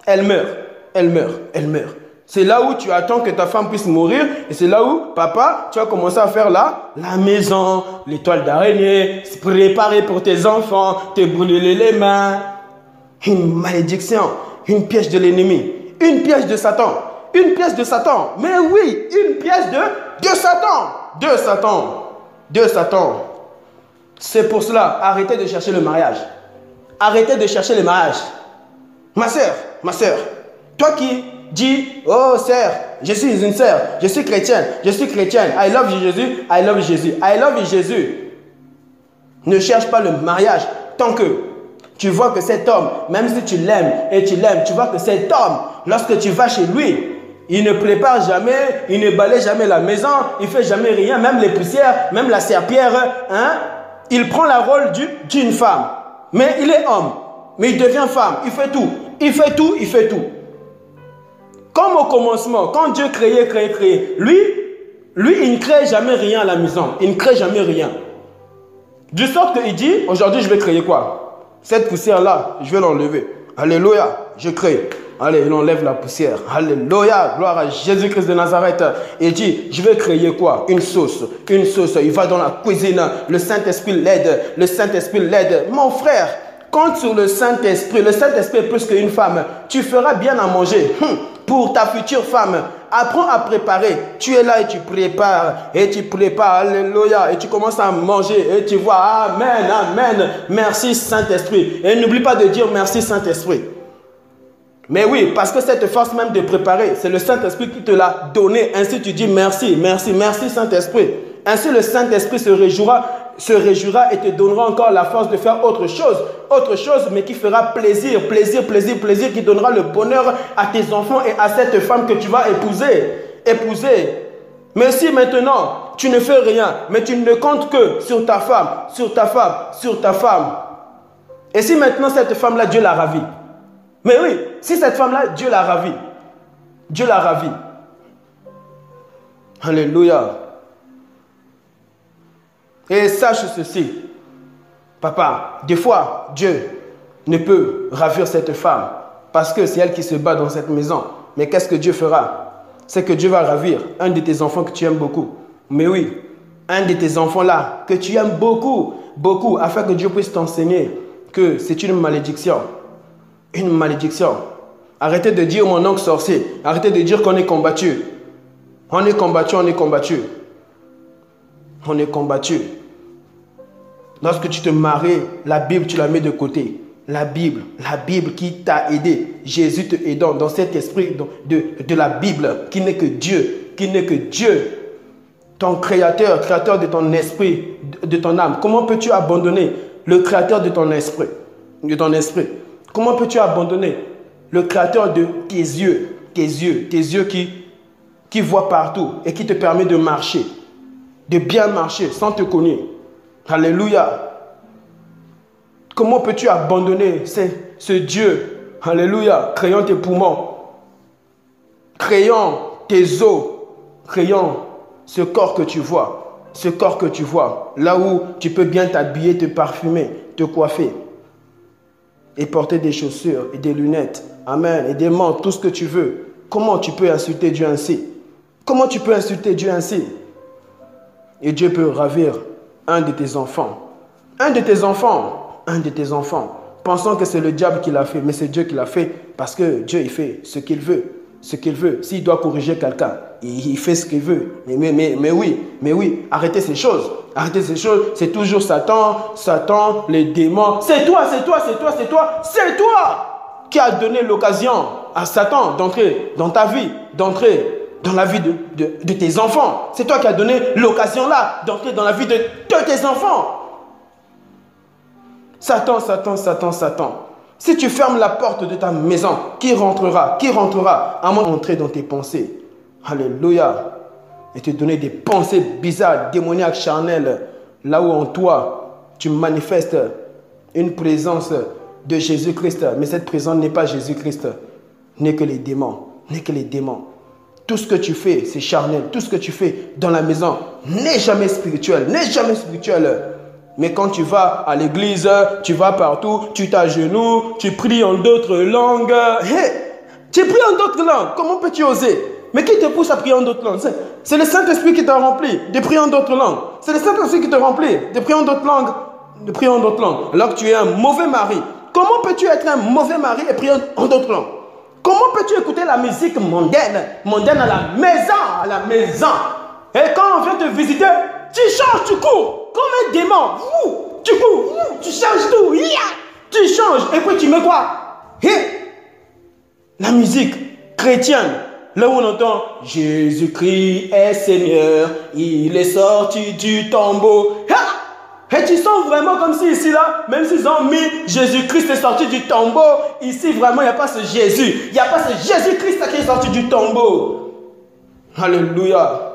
elle meurt, elle meurt, elle meurt. C'est là où tu attends que ta femme puisse mourir. Et c'est là où, papa, tu vas commencer à faire la maison, l'étoile d'araignée, se préparer pour tes enfants, te brûler les mains. Une malédiction, une piège de l'ennemi, une piège de Satan. Une pièce de Satan. Mais oui, une pièce de Satan. De Satan. De Satan. C'est pour cela, arrêtez de chercher le mariage. Arrêtez de chercher le mariage. Ma sœur, toi qui dis, oh sœur, je suis une sœur, je suis chrétienne, I love Jésus, I love Jésus, I love Jésus. Ne cherche pas le mariage tant que tu vois que cet homme, même si tu l'aimes et tu l'aimes, tu vois que cet homme, lorsque tu vas chez lui, il ne prépare jamais, il ne balaye jamais la maison, il ne fait jamais rien, même les poussières, même la serpillère, hein? Il prend le rôle d'une femme. Mais il est homme, mais il devient femme, il fait tout. Il fait tout, il fait tout. Comme au commencement, quand Dieu créait. Lui, il ne crée jamais rien à la maison. Il ne crée jamais rien. De sorte qu'il dit, aujourd'hui je vais créer quoi? Cette poussière-là, je vais l'enlever. Alléluia, je crée. Allez, il enlève la poussière. Alléluia, gloire à Jésus-Christ de Nazareth. Il dit, je vais créer quoi? Une sauce. Une sauce. Il va dans la cuisine. Le Saint-Esprit l'aide. Le Saint-Esprit l'aide. Mon frère, compte sur le Saint-Esprit. Le Saint-Esprit est plus qu'une femme. Tu feras bien à manger pour ta future femme. Apprends à préparer. Tu es là et tu prépares. Et tu prépares. Alléluia. Et tu commences à manger. Et tu vois, amen, amen. Merci Saint-Esprit. Et n'oublie pas de dire merci Saint-Esprit. Mais oui, parce que cette force même de préparer, c'est le Saint-Esprit qui te l'a donné. Ainsi tu dis merci, merci, merci Saint-Esprit. Ainsi le Saint-Esprit se réjouira et te donnera encore la force de faire autre chose, mais qui fera plaisir, qui donnera le bonheur à tes enfants et à cette femme que tu vas épouser. Mais si maintenant tu ne fais rien, mais tu ne comptes que sur ta femme, et si maintenant cette femme-là, Dieu l'a ravie. Mais oui, si cette femme-là, Dieu l'a ravie. Alléluia. Et sache ceci, papa, des fois, Dieu ne peut ravir cette femme parce que c'est elle qui se bat dans cette maison. Mais qu'est-ce que Dieu fera? C'est que Dieu va ravir un de tes enfants que tu aimes beaucoup. Mais oui, un de tes enfants-là que tu aimes beaucoup, afin que Dieu puisse t'enseigner que c'est une malédiction. Une malédiction. Arrêtez de dire mon oncle sorcier. Arrêtez de dire qu'on est combattu. On est combattu, on est combattu. On est combattu. Lorsque tu te maries, la Bible, tu la mets de côté. La Bible qui t'a aidé. Jésus te aidant dans cet esprit de la Bible qui n'est que Dieu. Qui n'est que Dieu. Ton créateur de ton esprit, de ton âme. Comment peux-tu abandonner le créateur de ton esprit? Comment peux-tu abandonner le créateur de tes yeux? Tes yeux qui voient partout et qui te permet de marcher. De bien marcher sans te connaître. Alléluia. Comment peux-tu abandonner ce Dieu? Alléluia. Créant tes poumons. Créant tes os. Créant ce corps que tu vois. Ce corps que tu vois. Là où tu peux bien t'habiller, te parfumer, te coiffer. Et porter des chaussures et des lunettes. Amen. Et des mantes, tout ce que tu veux. Comment tu peux insulter Dieu ainsi? Comment tu peux insulter Dieu ainsi? Et Dieu peut ravir un de tes enfants. Un de tes enfants. Un de tes enfants. Pensant que c'est le diable qui l'a fait. Mais c'est Dieu qui l'a fait. Parce que Dieu, il fait ce qu'il veut. Ce qu'il veut. S'il doit corriger quelqu'un, il fait ce qu'il veut. Mais oui. Arrêtez ces choses. Arrêtez ces choses. C'est toujours Satan, les démons. C'est toi qui a donné l'occasion à Satan d'entrer dans ta vie, d'entrer dans la vie de tes enfants. C'est toi qui as donné l'occasion là d'entrer dans la vie de tes enfants. Satan. Si tu fermes la porte de ta maison, qui rentrera à moins d'entrer dans tes pensées? Alléluia. Et te donner des pensées bizarres, démoniaques, charnelles, là où en toi, tu manifestes une présence de Jésus-Christ. Mais cette présence n'est pas Jésus-Christ, n'est que les démons. Tout ce que tu fais, c'est charnel. Tout ce que tu fais dans la maison n'est jamais spirituel. Mais quand tu vas à l'église, tu vas partout, tu t'agenouilles, tu pries en d'autres langues. Hey, tu pries en d'autres langues. Comment peux-tu oser? Mais qui te pousse à prier en d'autres langues? C'est le Saint-Esprit qui t'a rempli de prier en d'autres langues. C'est le Saint-Esprit qui te remplit de prier en d'autres langues. Alors que tu es un mauvais mari. Comment peux-tu être un mauvais mari et prier en d'autres langues? Comment peux-tu écouter la musique mondaine à la maison? Et quand on vient te visiter, tu changes, tu cours, comme un démon. Tu cours, tu changes tout. Tu changes. Et puis tu mets quoi? La musique chrétienne. Là où on entend Jésus-Christ est Seigneur, il est sorti du tombeau. Et tu sens vraiment comme si ici là, même s'ils ont mis Jésus-Christ est sorti du tombeau, ici vraiment il n'y a pas ce Jésus. Il n'y a pas ce Jésus-Christ qui est sorti du tombeau. Alléluia.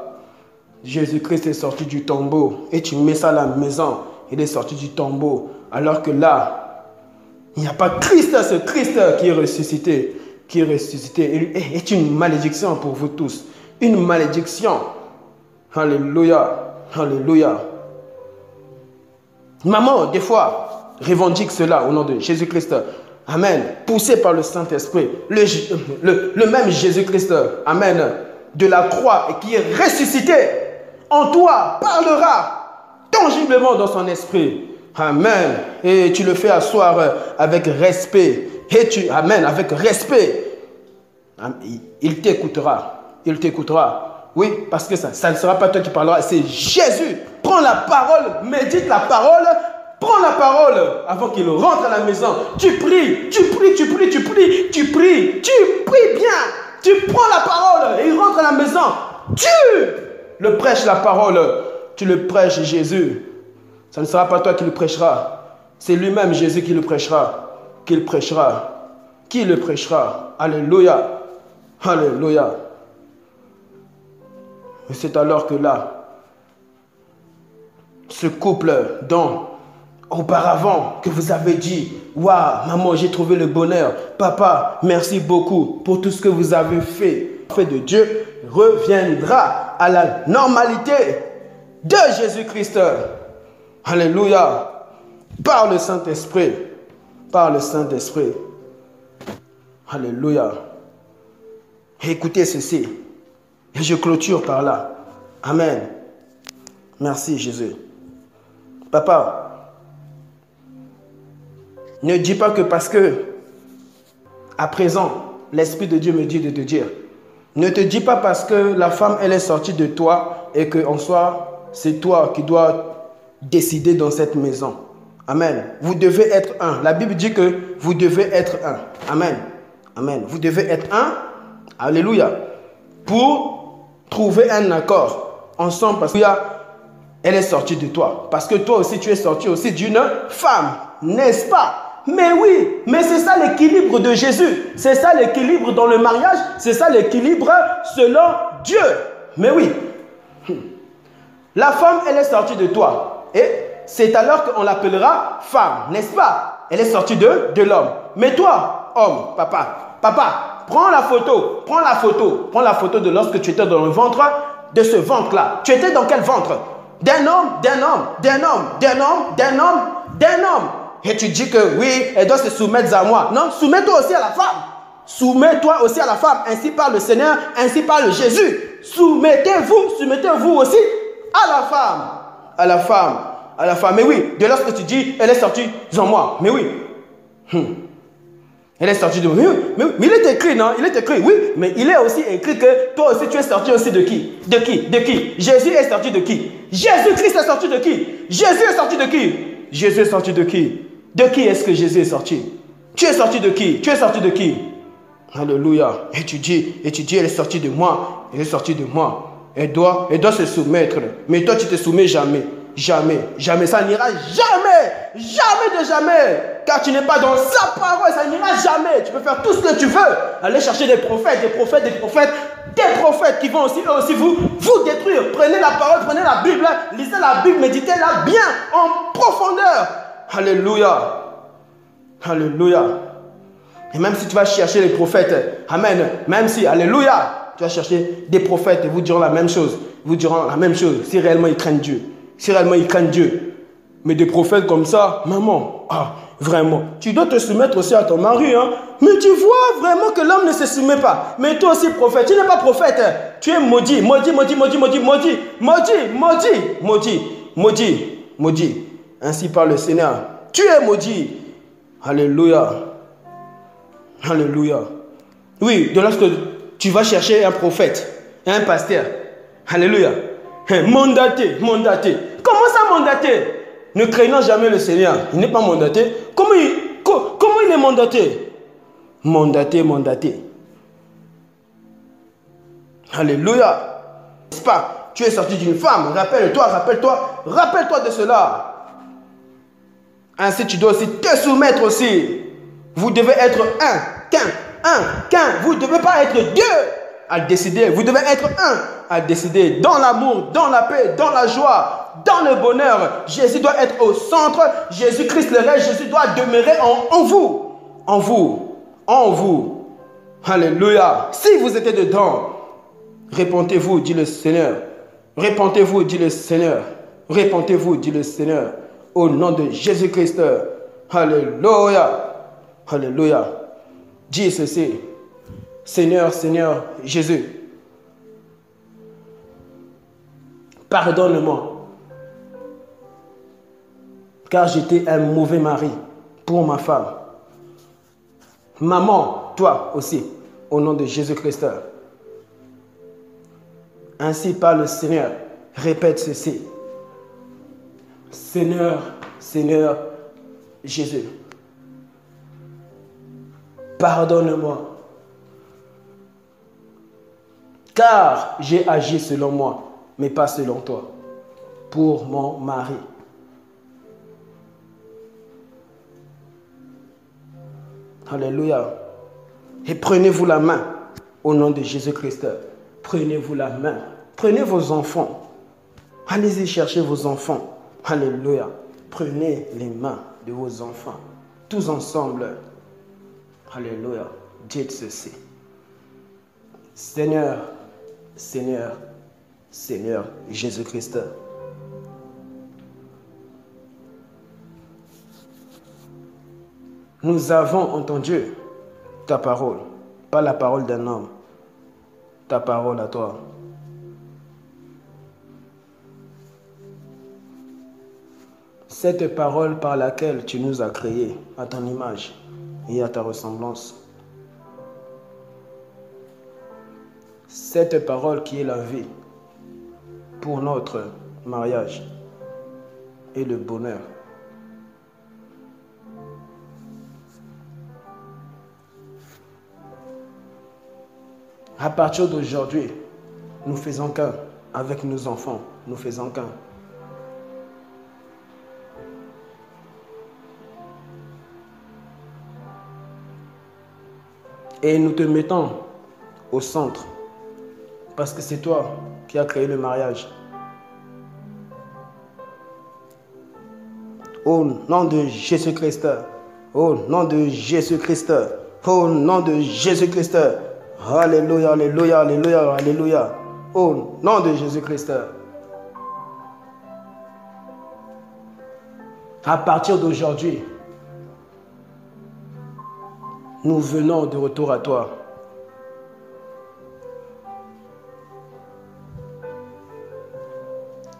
Jésus-Christ est sorti du tombeau. Et tu mets ça à la maison. Il est sorti du tombeau. Alors que là, il n'y a pas Christ, ce Christ qui est ressuscité. Est une malédiction pour vous tous. Une malédiction. Alléluia. Maman, des fois, revendique cela au nom de Jésus-Christ. Amen. Poussé par le Saint-Esprit. Le même Jésus-Christ. Amen. De la croix et qui est ressuscité. En toi, parlera tangiblement dans son esprit. Amen. Et tu le fais asseoir avec respect. Amen, avec respect. Il t'écoutera. Oui, parce que ça ne sera pas toi qui parlera, c'est Jésus. Prends la parole, médite la parole. Prends la parole avant qu'il rentre à la maison. Tu pries bien. Tu prends la parole et il rentre à la maison. Tu le prêches la parole. Tu le prêches Jésus. Ça ne sera pas toi qui le prêchera. C'est lui-même Jésus qui le prêchera. Qui le prêchera. Alléluia. Et c'est alors que là, ce couple dont auparavant que vous avez dit, waouh, maman, j'ai trouvé le bonheur. Papa, merci beaucoup pour tout ce que vous avez fait. Fait de Dieu reviendra à la normalité de Jésus-Christ. Alléluia. Par le Saint-Esprit. Alléluia. Écoutez ceci. Et je clôture par là. Amen. Merci Jésus. Papa, ne dis pas que parce que À présent, l'Esprit de Dieu me dit de te dire, ne te dis pas parce que la femme, elle est sortie de toi et qu'en soi, c'est toi qui dois décider dans cette maison. Amen. Vous devez être un. La Bible dit que vous devez être un. Amen. Amen. Vous devez être un. Alléluia. Pour trouver un accord ensemble parce qu'elle est sortie de toi. Parce que toi aussi, tu es sorti aussi d'une femme. N'est-ce pas? Mais oui, mais c'est ça l'équilibre de Jésus. C'est ça l'équilibre dans le mariage. C'est ça l'équilibre selon Dieu. Mais oui. La femme, elle est sortie de toi. Et c'est alors qu'on l'appellera femme, n'est-ce pas? Elle est sortie de l'homme. Mais toi, homme, papa, prends la photo de lorsque tu étais dans le ventre de ce ventre-là. Tu étais dans quel ventre? D'un homme. Et tu dis que oui, elle doit se soumettre à moi. Non, soumets-toi aussi à la femme. Soumettez-vous ainsi par le Seigneur, ainsi par le Jésus. Soumettez-vous aussi à la femme. Mais oui, de lorsque tu dis, elle est sortie en moi. Mais oui. Elle est sortie de moi. Mais il est écrit, non? Il est écrit, oui. Mais il est aussi écrit que toi aussi, tu es sorti aussi de qui? De qui? Jésus est sorti de qui? Jésus-Christ est sorti de qui? Jésus est sorti de qui? Jésus est sorti de qui? De qui est-ce que Jésus est sorti? Tu es sorti de qui? Alléluia. Et tu dis, elle est sortie de moi. Elle est sortie de moi. Elle doit se soumettre. Mais toi, tu te soumets jamais. Jamais. Ça n'ira jamais. Car tu n'es pas dans sa parole. Ça n'ira jamais. Tu peux faire tout ce que tu veux. Aller chercher des prophètes qui vont aussi, eux aussi vous détruire. Prenez la parole, prenez la Bible. Lisez la Bible, méditez-la bien en profondeur. Alléluia. Et même si tu vas chercher les prophètes, amen, même si, alléluia, tu vas chercher des prophètes et vous diront la même chose. Si réellement ils craignent Dieu. Mais des prophètes comme ça, maman, vraiment, tu dois te soumettre aussi à ton mari. Hein? Mais tu vois vraiment que l'homme ne se soumet pas. Mais toi aussi, prophète, tu n'es pas prophète. Tu es maudit. Ainsi par le Seigneur. Tu es maudit. Alléluia. Oui, de lorsque tu vas chercher un prophète, un pasteur. Alléluia. Mandaté. Comment ça mandaté? Ne craignant jamais le Seigneur. Il n'est pas mandaté. Comment il est mandaté? Mandaté. Alléluia. N'est-ce pas? Tu es sorti d'une femme. Rappelle-toi de cela. Ainsi, tu dois aussi te soumettre aussi. Vous devez être qu'un. Vous ne devez pas être deux à décider. Vous devez être un à décider. Dans l'amour, dans la paix, dans la joie, dans le bonheur. Jésus doit être au centre. Jésus-Christ le reste. Jésus doit demeurer en vous. Alléluia. Si vous êtes dedans, répentez-vous, dit le Seigneur. Repentez-vous, dit le Seigneur. Au nom de Jésus-Christ. Alléluia. Dis ceci. Seigneur Jésus. Pardonne-moi. Car j'étais un mauvais mari pour ma femme. Maman, toi aussi, au nom de Jésus-Christ. Ainsi par le Seigneur, répète ceci. Seigneur Jésus, pardonne-moi, car j'ai agi selon moi, mais pas selon toi, pour mon mari. Alléluia. Et prenez-vous la main au nom de Jésus-Christ. Prenez-vous la main. Prenez vos enfants. Allez-y chercher vos enfants. Alléluia. Prenez les mains de vos enfants. Tous ensemble. Alléluia. Dites ceci. Seigneur Jésus-Christ. Nous avons entendu ta parole, pas la parole d'un homme, ta parole à toi. Cette parole par laquelle tu nous as créés à ton image et à ta ressemblance. cette parole qui est la vie pour notre mariage et le bonheur. À partir d'aujourd'hui, nous faisons qu'un avec nos enfants, nous faisons qu'un. Et nous te mettons au centre, parce que c'est toi qui as créé le mariage. Au nom de Jésus-Christ, au nom de Jésus-Christ, au nom de Jésus-Christ, alléluia, alléluia, alléluia, alléluia, au nom de Jésus-Christ. À partir d'aujourd'hui, nous venons de retour à toi.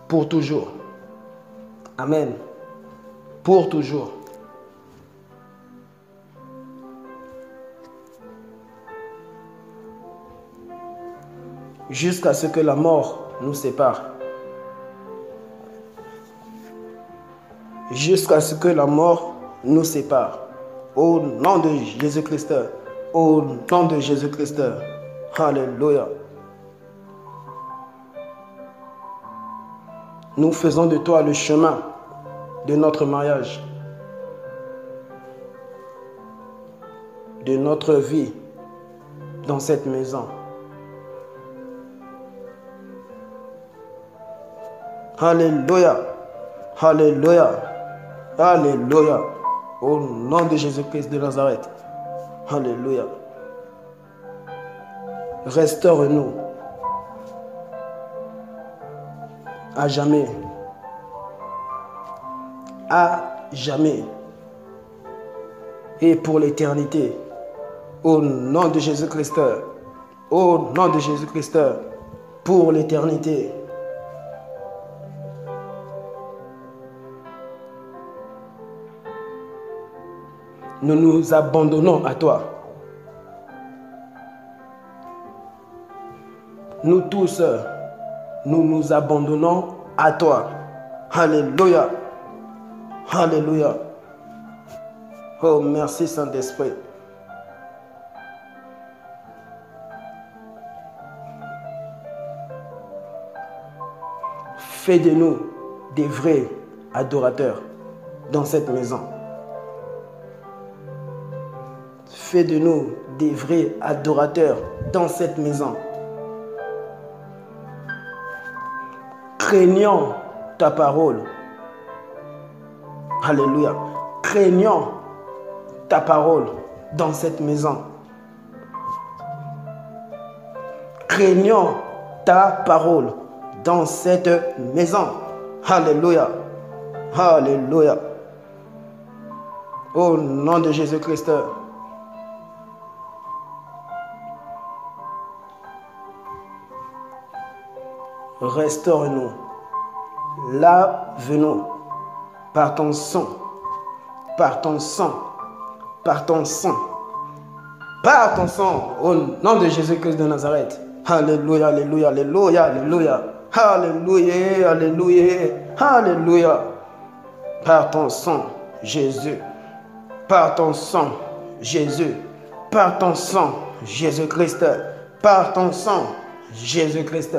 Pour toujours. Amen. Pour toujours. Jusqu'à ce que la mort nous sépare. Jusqu'à ce que la mort nous sépare. Au nom de Jésus-Christ. Au nom de Jésus-Christ. Alléluia. Nous faisons de toi le chemin de notre mariage, de notre vie dans cette maison. Alléluia, alléluia, alléluia, au nom de Jésus-Christ de Nazareth. Alléluia. Restaure-nous à jamais. À jamais. Et pour l'éternité. Au nom de Jésus-Christ. Au nom de Jésus-Christ. Pour l'éternité. Nous nous abandonnons à toi. Nous tous, nous nous abandonnons à toi. Alléluia. Alléluia. Oh, merci Saint-Esprit. Fais de nous des vrais adorateurs dans cette maison. Fais de nous des vrais adorateurs dans cette maison. Craignons ta parole. Alléluia. Craignons ta parole dans cette maison. Craignons ta parole dans cette maison. Alléluia. Alléluia. Au nom de Jésus-Christ. Restaure-nous. Lave-nous par ton sang. Par ton sang. Par ton sang. Par ton sang. Au nom de Jésus-Christ de Nazareth. Alléluia, alléluia, alléluia, alléluia. Alléluia, alléluia, alléluia. Par ton sang, Jésus. Par ton sang, Jésus. Par ton sang, Jésus-Christ. Par ton sang, Jésus-Christ.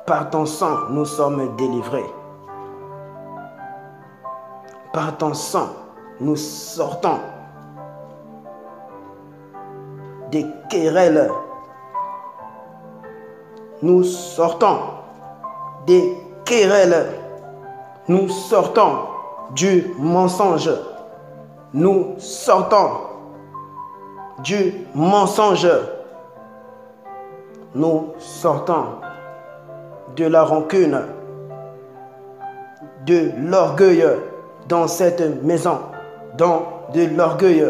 Par ton sang, nous sommes délivrés. Par ton sang, nous sortons des querelles. Nous sortons des querelles. Nous sortons du mensonge. Nous sortons du mensonge. Nous sortons de la rancune, de l'orgueil dans cette maison, de l'orgueil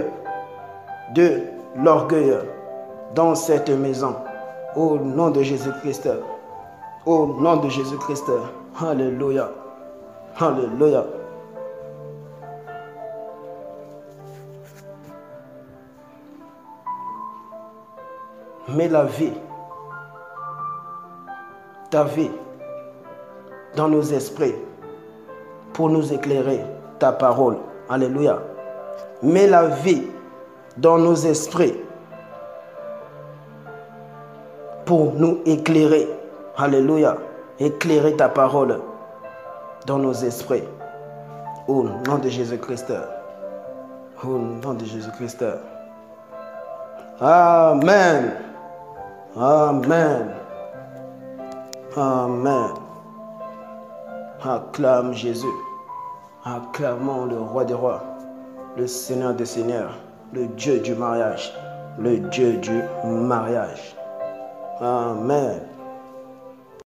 dans cette maison. Au nom de Jésus-Christ, au nom de Jésus-Christ, alléluia, alléluia. Mets la vie, ta vie, dans nos esprits pour nous éclairer ta parole. Alléluia. Mets la vie dans nos esprits pour nous éclairer. Alléluia. Éclairer ta parole dans nos esprits. Au nom de Jésus-Christ. Au nom de Jésus-Christ. Amen. Amen. Amen. Acclame Jésus. Acclamons le roi des rois, le Seigneur des seigneurs, le Dieu du mariage, le Dieu du mariage. Amen.